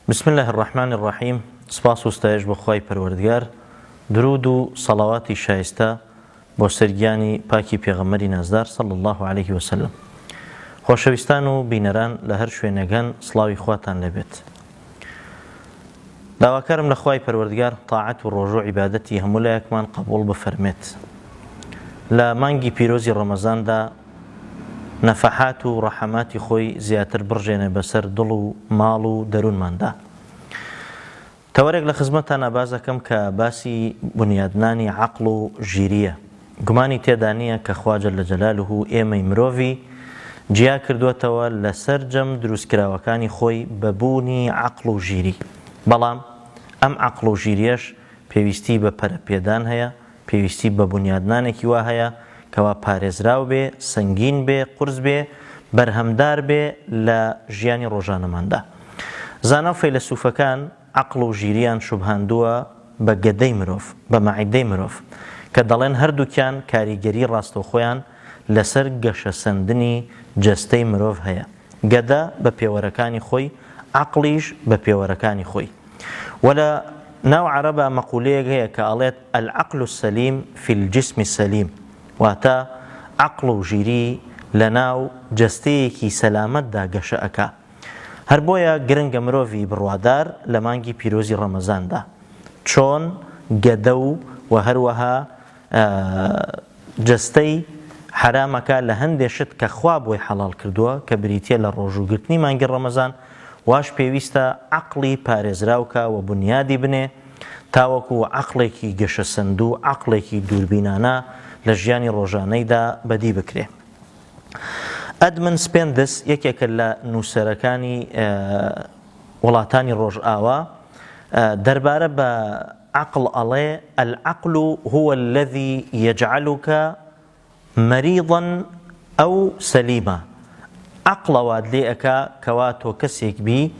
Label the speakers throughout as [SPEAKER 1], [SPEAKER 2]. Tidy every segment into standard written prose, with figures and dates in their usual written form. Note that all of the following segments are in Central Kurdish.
[SPEAKER 1] بسم الله الرحمن الرحیم. سپاس و ستایش بۆ خوای پەروەردگار، درود و سەڵاواتی شایستە بۆ سەرگیانی پاکی پێغەمبەری نازدار صلی الله عليه وسلم. خۆشەویستان و بینەران لە هەر شوێنێگەن سڵاوی خواتان لەبێت. داواکارم لە خوای پەروەردگار تاعەت و ڕۆژ و عیبادەتی هەموو لایەکمان قبوڵ بفەرمێت. لە مانگی پیرۆزی ڕەمەزاندا نەفەحات و ڕەحەماتی خۆی زیاتر بڕژێنێ بەسەر دڵ و ماڵ و دەروونماندا. تەوەرێک لە خزمەتان ئاواز دەکەم کە باسی بنیادنانی عەقڵ و ژیریە. گومانی تێدا نییە کە خوا جەل جەلالوه ئێمەی مرۆڤی جیا کردووەتەوە لەسەر جەم دروستکراوەکانی خۆی بەبوونی عەقڵ و ژیری. بەڵام ئەم عەقڵ و ژیریەش پێویستی بە پەرەپێدان هەیە، پێویستی بە بنیادنانێکی وا هەیە کەوا پارێزراو بێ، سەنگین بێ، قورس بێ، بەرهەمدار بێ لە ژیانی ڕۆژانەماندا. زانا و فەیلسوفەکان عەقڵ و ژیریان شوبهاندووە بە گەدەی مرۆڤ، بە مەعیدەی مرۆڤ، کە دەڵێن هەردووکیان کاریگەری ڕاستەوخۆیان لەسەر گەشەسەندنی جەستەی مرۆڤ هەیە. گەدە بە پێوەرەکانی خۆی، عەقڵیش بە پێوەرەکانی خۆی. وەلە ناو عەرەبا مەقولەیەک هەیە کە ئەڵێت العەقل السەلیم فی الجسم السەلیم، واتە عەقڵ و ژیری لە ناو جەستەیەکی سەلامەتدا گەشە ئەکا. هەر بۆیە گرنگە مرۆڤی بڕوادار لە مانگی پیرۆزی ڕەمەزاندا چۆن گەدە و هەروەها جەستەی حرامەکە لە هەندێک شت کە خوا بۆی حەڵال کردووە کە بریتیە لە ڕۆژوگرتنی مانگی ڕەمەزان، واش پێویستە عەقڵی پارێزراوکە و بنیادی بنێ تاوەکو عەقڵێکی گەشەسەند و عەقڵێکی دووربینانە لە ژیانی ڕۆژانەیدا بەدی بکرێ. ئەدمن سپێندس یەکێکە لە نووسەرەکانی وڵاتانی ڕۆژئاوا دەربارە بە عەقڵ ئەڵێ العەقل هو الذي يجعلك مريضا أو سليما. عەقڵەوات لێ ئەکا کەوا تۆ کەسێک بی،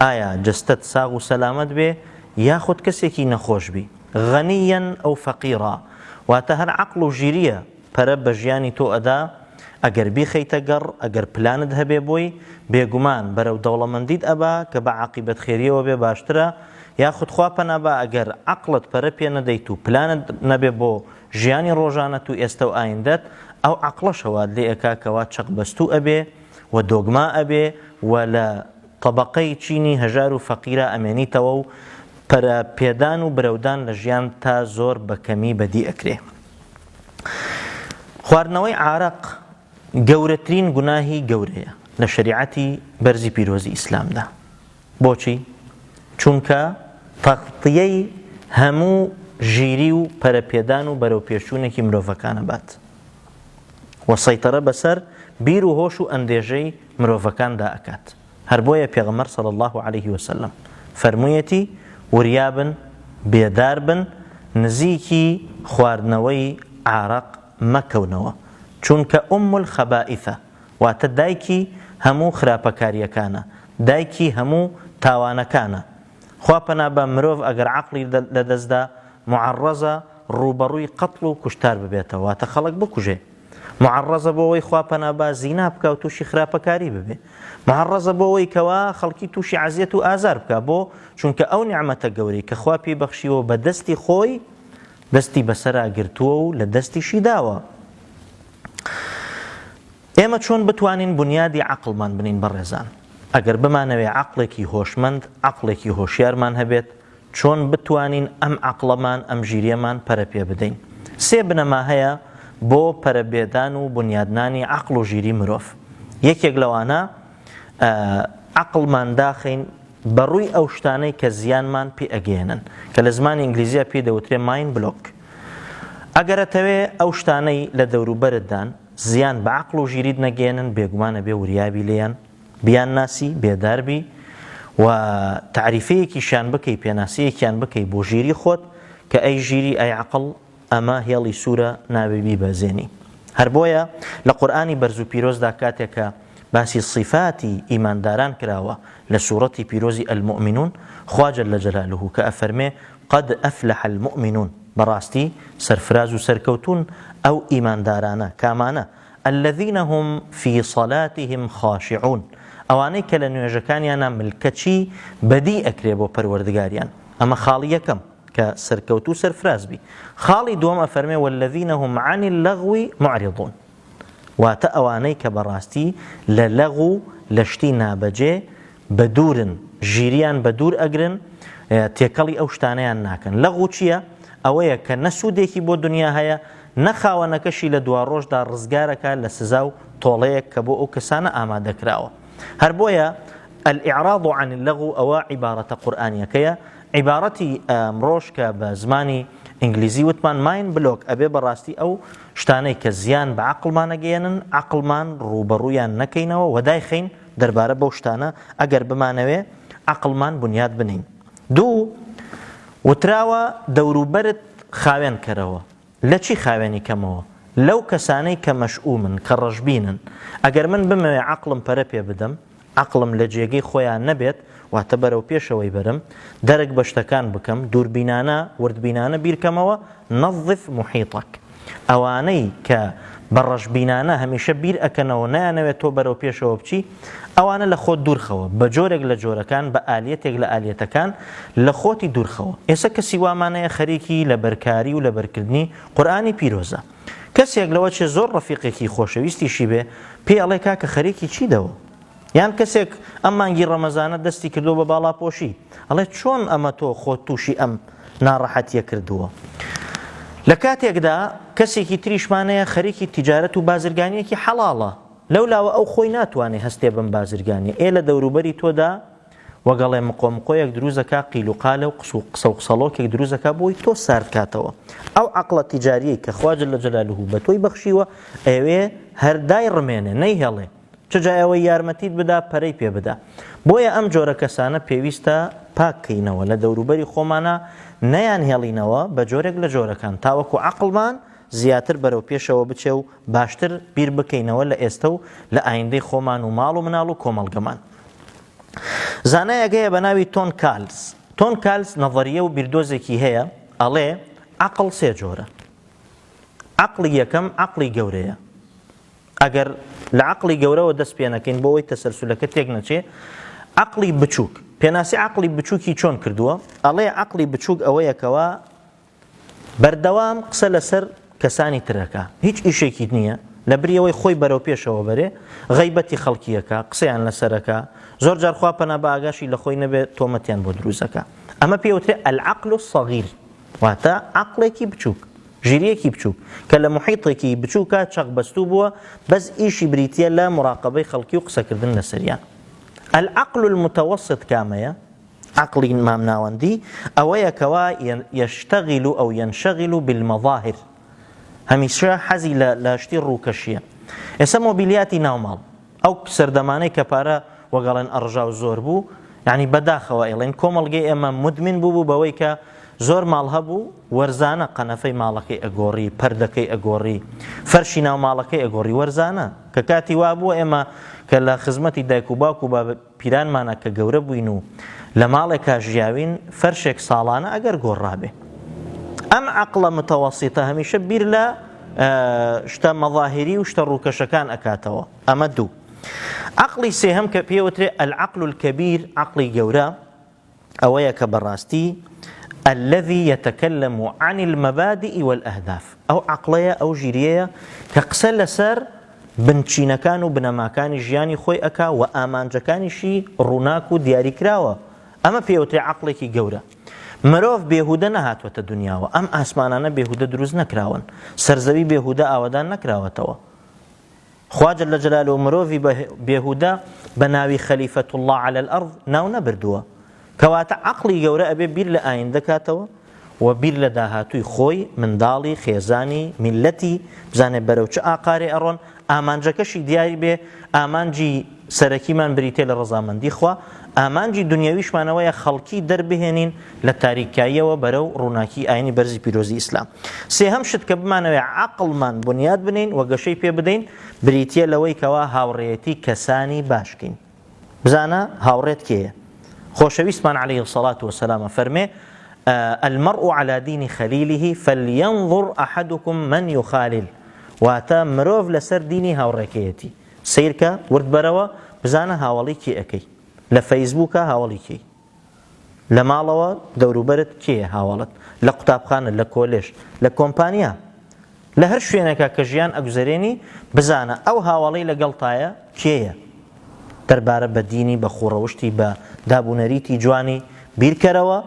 [SPEAKER 1] ئایا جەستەت ساغ و سەلامەت بێ یاخود کەسێکی نەخۆش بی، غەنیەن ئەو فەقیڕا. واتە هەر عەقڵ و ژیریە پەرە بە ژیانی تۆ ئەدا. ئەگەر بیخەیتە گەڕ، ئەگەر پلانت هەبێ بۆی، بێگومان بەرەو دەوڵەمەندیت ئەبا کە بە عاقیبەت خێریەوە بێ باشترە، یاخود خوا پەنابا ئەگەر عەقڵت پەرە پێ نەدەیت و پلانت نەبێ بۆ ژیانی ڕۆژانەت و ئێستا و ئایندەت، ئەو عەقڵەشەوە لێ ئەکا کەوا چەقبەستوو ئەبێ و دۆگما ئەبێ و لە طەبەقەی چینی هەژار و فەقیرە ئەمێنیتەوە و پەرەپێدان و برەودان لە ژیان تا زۆر بەکەمی بەدی ئەکرێ. خواردنەوەی عارەق گەورەترین گوناهی گەورەیە لە شەریعەتی بەرزی پیرۆزی ئیسلامدا. بۆچی؟ چونکە تەغتیەی هەموو ژیری و پەرەپێدان و بەرەوپێشچوونێکی مرۆڤەکانە بات و سەیطرە بەسەر بیر و هۆش و ئەندێژەی مرۆڤەکاندا ئەکات. هەر بۆیە پێغەمبەر صلی الله عليه وسلم فەرموویەتی وریابن، بێدار بن، نزیکی خواردنەوەی عارەق مەکەونەوە، چونکە الخەبائیثە، واتە دایکی هەموو خراپەکاریەکانە، دایکی هەموو تاوانەکانە. خوا پەنابە مرۆڤ ئەگەر عەقڵی لەدەستدا معەڕەزە ڕوبەڕووی قەتڵ و کوشتار ببێتەوە، واتە خەڵک بکوژێ. معەڕەزە بۆ ئەوەی خوا پەنابە زینا بکە و تووشی خراپەکاری ببێ. معەڕەزە بۆ ئەوەی کەوا خەڵکی تووشی عەزیەت و ئازار بکە، بۆ چونکە ئەو نیعمەتە گەورەی کە خوا پێی بەخشیوە بە دەستی خۆی دەستی بەسەرا گرتووە و لە دەستیشی داوە. ئێمە چۆن بتوانین بنیادی عەقڵمان بنین بەڕێزان؟ ئەگەر بمانەوێ عەقڵێکی هۆشمەند، عەقڵێکی هۆشیارمان هەبێت، چۆن بتوانین ئەم عەقڵەمان، ئەم ژیریەمان پەرە پێ بدەین؟ سێ بنەما هەیە بۆ پەرەبێدان و بنیادنانی عەقڵ و ژیری مرۆڤ. یەکێک لەوانە عەقڵمان داخین بەڕووی ئەو شتانەی کە زیانمان پێ ئەگەێنن، کە لە زمانی ئینگلیزیە پێی دەوترێ ماین بلۆک. ئەگەرەتەوێ ئەو شتانەی لە دەوروبەرتدان زیان بە عەقڵ و ژیریت نەگەێنن، بێگومانە بێ وریابی لێیان، بیان ناسی، بێداربی و تعریفەیەکیشان بکەی، پێناسەیەکیان بکەی بۆ ژیری خۆت کە ئەی ژیری، ئەی عەقڵ، ئەمە هێڵی سوورە نابێبی بەزێنی. هەر بۆیە لە قورئانی بەرز و پیرۆزدا کاتێکە باسی صیفاتی ئیمانداران کراوە لە سوورەتی پیرۆزی المؤمنون، خوا جەل جەلالوه کە ئەفەرمێ قەد ئەفلەح المؤمنون، بەڕاستی سەرفراز و سەرکەوتون ئەو ئیماندارانە کامانە الذين هم في صلاتهم خاشعون، ئەوانەی کە لە نوێژەکانیانە ملکەچی بەدی ئەکرێ بۆ پەروەردگاریان. ئەمە خاڵی یەکەم کە سەرکەوتو سەرفرازبی. خاڵی دووەم ئەفەرمێ والذین هم عن اللغو معرضون، واتە ئەوانەی کە بەڕاستی لە لەغ و لە شتی نابەجێ بە دوورن، ژیریان بە دوور ئەگرن، تێکەڵی ئەو شتانەیان ناکەن. لەغ و چییە؟ ئەوەیە کە نەسوودێکی بۆ دنیا هەیە، نەخاوەنەکەشی لە دوا ڕۆژدا ڕزگارەکە لە سزا و تۆڵەیەک کە بۆ ئەو کەسانە ئامادەکراوە. هەر بۆیە الإعراض عن اللغو ئەوە عیبارەتە قورئانیەکەیە. عیبارەتی ئەمڕۆژ کە بە زمانی ئینگلیزی وتمان ماین بلۆک ئەبێ بەڕاستی ئەو شتانەی کە زیان بە عەقڵمان ئەگەێنن عەقڵمان ڕوبەڕوویان نەکەینەوە و دایخین دەربارە بەو شتانە ئەگەر بمانەوێ عەقڵمان بنیاد بنین. دوو، وتراوە دەوروبەرت خاوێن کەرەوە. لە چی خاوێنی کەمەوە؟ لەو کەسانەی کە مەشئومن، کە ڕەشبینن. ئەگەر من بمەوێ عەقڵم پەرە پێ بدەم، عەقڵم لە جێگەی خۆیان نەبێت، واتە بەرەو پێشەوەی بەرم، دەرک بە شتەکان بکەم، دووربینانە وردبینانە بیرکەمەوە. نەظف محیطەک، ئەوانەی کە بە ڕەشبینانە هەمیشە بیر ئەکەنەوە نەیانەوێت تۆ بەرەو پێشەوە بچی، ئەوانە لە خۆت دوورخەوە، بە جۆرێک لە جۆرەکان، بە ئالەتێک لە ئالەتەکان لە خۆتی دوورخەوە. ئێستا کەسی وامانەیە خەریکی لە بەرکاری و لە بەرکردنی قورئانی پیرۆزە. کەسێک لەوە چێ زۆر ڕەفیقێکی خۆشەویستیشی بێ، پێ ئەڵێ کاکە خەریکی چیدەوە؟ یان کەسێک ئەم مانگی ڕەمەزانە دەستی کردو بە باڵاپۆشی، ئەڵێ چۆن ئەمە تۆ خۆت تووشی ئەم ناڕەحەتیە کردووە؟ لە کاتێکدا کەسێکی تریشمانەیە خەریکی تیجارەت و بازرگانیەکی حەڵاڵە، لەولاوە ئەو خۆی ناتوانێت هەستێ بم بازرگانی. ئێ لە دەوروبەری تۆدا وەگەڵێ مقۆمقۆیەک دروزەکە، قیل و قالە و قسە و قسەڵۆکێک دروزەکە بۆی تۆ سارد کاتەوە. ئەو عەقڵە تیجاریەی کە خوا جەل جەلالوهو بە تۆی بەخشیوە، ئەوێ هەردای ڕمێنێ، نەیهێڵێ، چجای ئەوەی یارمەتیت بدا پەرەی پێ بدا. بۆیە ئەم جۆرە کەسانە پێویستە پاککەینەوە، لە دەوروبەری خۆمانە نەیان هێڵینەوە بە جۆرێک لە جۆرەکان، تاوەکو عەقڵمان زیاتر بەرەو پێشەوە بچێ و باشتر بیر بکەینەوە لە ئێستا و لە ئایندەی خۆمان و ماڵ و مناڵ و کۆمەڵگەمان. زانایەکەیە بە ناوی تۆن کالز. تۆن کالز نەڤەریە و بیردۆزێکی هەیە، ئەڵێ عەقڵ سێ جۆرە. عەقڵی یەکەم عەقڵی گەورەیە. ئەگەر لە عەقڵی گەورەوە دەست پێ نەکەین بۆ ئەوەی تەسەلسولەکە تێک نەچێ، عەقڵی بچووک. پێناسی عەقڵی بچووکی چۆن کردووە؟ ئەڵێ عەقڵی بچووک ئەوەیەکەوە بەردەوام قسە لەسەر کەسانی ترەکە، هیچ ئیشێکی نییە، لە بریەوەی خۆی بەرەو پێشەوە بەرێ، غەیبەتی خەڵکیەکە، قسەیان لەسەرەکە، زۆر جار خوا پەنا بە ئاگاشی لە خۆی نەبێت تۆمەتیان بۆ دروستەکە. ئەمە پێوترێ العەقل الصەغیر، واتە عەقڵێکی بچووک، ژیریەکی بچووک کە لە محیطێکی بچووکە چەق بەستوو بووە، بەس ئیشی بریتیە لە مراقبەی خەڵکی و قسەکردن لەسەریان. العەقل المتوسط کامەیە؟ عەقڵی مامناوەندی ئەوەیە کەوا یەشتەغیل ئەو یەنشەغیل بالمەظاهر، هەمیشە حەزی لە شتی ڕووکەشیە. ئێستا مۆبیلیاتی ناوماڵ، ئەو سەردەمانەی کە پارە وەگەڵێن ئەڕژاو زۆر بوو، یعنی بەداخەوە ئێڵێن کۆمەڵگەی ئێمە مدمن بوو بەوەی کە زۆر ماڵ هەبوو، وەرزانە قەنەفەی ماڵەکەی ئەگۆڕی، پەردەکەی ئەگۆڕی، فەرشی ناو ماڵەکەی ئەگۆڕی، وەرزانە کە کاتی وا بووە ئێمە کە لە خزمەتی دایک و باوک و پیرانمانە کە گەورە بووین و لە ماڵێکا ژیاوین، فەرشێک ساڵانە ئەگەر گۆڕابێ. ئەم عەقڵە متەوەسیتە هەمیشە بیر لە شتە مەظاهری و شتە ڕووکەشەکان ئەکاتەوە. ئەمە دوو. عەقڵی سێهەم کە پێوترێ العەقل الکەبیر، عەقڵی گەورە، ئەوەیە کە بەڕاستی الذي يتكلم عن المبادئ والأهداف. أو عقلية أو جيرية كقسل لسر بنچینەکان و بنەماکانی ژیانی خۆی ئەکا و ئامانجەکانیشی ڕووناک و دیاری کراوە. ئەمە پێوترێ عەقڵێکی گەورە. مرۆڤ بێهودە نەهاتوەتە دنیاوە، ئەم ئاسمانانە بێهودە دروست نەکراون، سەرزەوی بێهودە ئاوەدان نەکراوەتەوە. خوا جەل جەلالوهو مرۆڤی بێهودە بە ناوی خەلیفەت الله علی الأرض ناو نەبردووە، کەواتە عەقڵی گەورە ئەبێ بیر لە ئایندە کاتەوە و بیر لە داهاتووی خۆی، منداڵی، خێزانی، میلەتی، بزانێ بەرەو چ ئاقارێ ئەڕۆن، ئامانجەکەشی دیاری بێ، ئامانجی سەرەکیمان بریتێ لە ڕەزامەندی خوا، ئامانجی دنیاویشمانەوەیە خەڵکی دەربهێنین لە تاریکاییەوە بەرەو ڕووناکی ئاینی بەرزی پیرۆزی ئیسلام. سێهەم شت کە بمانەوێ عەقڵمان بنیاد بنین و گەشەی پێ بدەین، بریتیە لەوەی کەوا هاوڕێیەتی کەسانی باشکەین. بزانە هاوڕێت کێیە؟ خۆشەویستمان عليه الصلاة والسلام فەرمێ المرء على دين خليله فلينظر أحدكم من يخالل، واتە مرۆڤ لەسەر دینی هاوڕێکەیەتی سیرکە ورد بەرەوە بزانە هاوڵی کێ ئەەکەی لە فەیسبووکە هاوڵی کێی لە ماڵەوە دەوروبەرت کێ هاوڵت لە قوتابخانە لە کۆلێژ لە کۆمپانیا لە هەر شوێنێکە کە ژیان ئەگوزارێنی بزانە ئەو هاوڵی لەگەڵتایە کێیە دەربارە بە دینی بە خوڕەوشتی بە دابوونەریتی جوانی بیرکەرەوە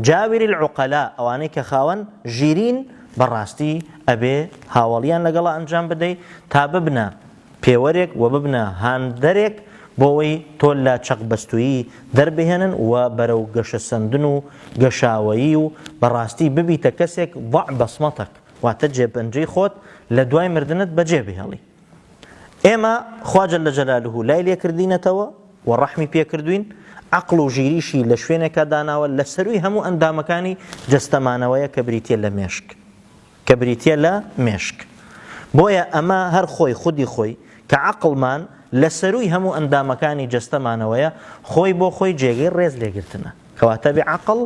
[SPEAKER 1] جاویری العقەلا ئەوانەی کە خاوەن ژیرین بەڕاستی ئەبێ هاوڵیان لەگەڵا ئەنجام بدەیت تا ببنە پێوەرێک و ببنە هاندەرێک بۆەوەی تۆ لە چەقبەستویی دەربهێنن و بەرەو گەشە سندن و گەشاوەیی و بەڕاستی ببیتە کەسێک ضع بەسمەتەک واتە جێبەنجەی خۆت لە دوای مردنت بەجێ بهێڵی. ئێمە خوا جەلە جەلالوهو لای لێکردینەتەوە و ڕەحمی پێکردوین عەقڵ و ژیریشی لە شوێنێکە داناوە لە سەروی هەموو ئەندامەکانی جەستەمانەوەیە کە بریتیە لە مێشک کە بریتیە لە مێشک. بۆیە ئەمە هەر خۆی خودی خۆی کە عەقڵمان لە سەروی هەموو ئەندامەکانی جەستەمانەوەیە خۆی بۆ خۆی جێگەی ڕێز لێگرتنە کەواتە بێ عەقڵ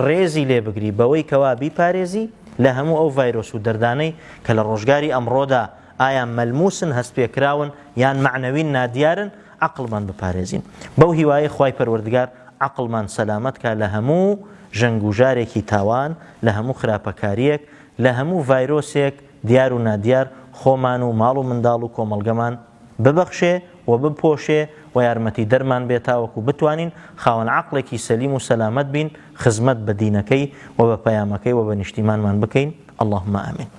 [SPEAKER 1] ڕێزی لێ بگری بەوەی کەوا بیپارێزی لە هەموو ئەو ڤایرۆس و دەردانەی کە لە ڕۆژگاری ئەمڕۆدا ئایا مەلموسن هەست پێکراون یان معنەوین نادیارن عەقڵمان بپارێزین. بەو هیوایە خوای پەروەردگار عەقڵمان سەلامەت کە لە هەموو ژەنگوژارێکی تاوان لە هەموو خراپەکاریەک لە هەموو ڤایرۆسێک دیار و نادیار خۆمان و ماڵ و منداڵ و کۆمەڵگەمان ببەخشێ و بپۆشێ و یارمەتی دەرمان بێتاوەکو بتوانین خاوەن عەقڵێکی سەلیم و سەلامەت بین خزمەت بە دینەکەی و بە پەیامەکەی و بە نیشتیمانمان بکەین. اللهم ئامین.